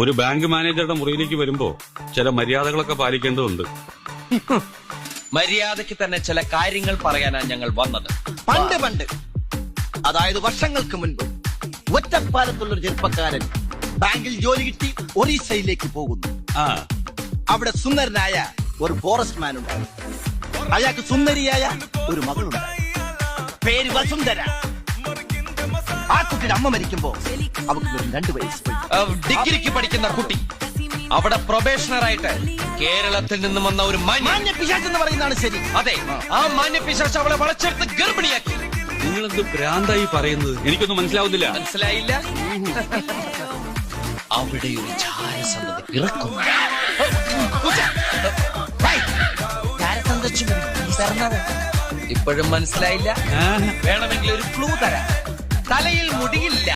ഒരു ബാങ്ക് മാനേജറുടെ മുറിയിലേക്ക് വരുമ്പോ ചില മര്യാദകളൊക്കെ പാലിക്കേണ്ടതുണ്ട്. മര്യാദയ്ക്ക് തന്നെ ചില കാര്യങ്ങൾ പറയാനാണ് ഞങ്ങൾ വന്നത്. പണ്ട് അതായത് വർഷങ്ങൾക്ക് മുൻപ് ഒറ്റപ്പാലത്തുള്ളൊരു ചെറുപ്പക്കാരൻ ബാങ്കിൽ ജോലി കിട്ടി ഒറീസയിലേക്ക് പോകുന്നു. അവിടെ സുന്ദരനായ ഒരു ഫോറസ്റ്റ് മാൻ ഉണ്ടായി. അയാൾക്ക് സുന്ദരിയായ ഒരു മകളുണ്ടായി. പേര് വസുന്ധര. ആ കുട്ടിയുടെ അമ്മ മരിക്കുമ്പോ അവർക്ക് 2 വയസ്സ്. ഡിഗ്രിക്ക് പഠിക്കുന്ന കുട്ടി അവിടെ പ്രൊബേഷണറായിട്ട് കേരളത്തിൽ നിന്നും വന്ന ഒരു മാന്യ പിശാച് എന്ന് പറയുന്നതാണ് ശരി. അതെ, ആ മാന്യ പിശാച് അവളെ വളച്ചെടുത്ത് ഗർഭിണിയാക്കി. നിങ്ങളെന്ത് ഭ്രാന്തായി പറയുന്നത്? എനിക്കൊന്നും മനസ്സിലാവുന്നില്ല. മനസ്സിലായില്ല? അവിടെ ഒരു ജാരസന്തതി പിറക്കുന്നു. ഇപ്പോഴും മനസ്സിലായില്ല? വേണമെങ്കിൽ ഒരു ക്ലൂ തരാം. തലയിൽ മുടിയില്ല.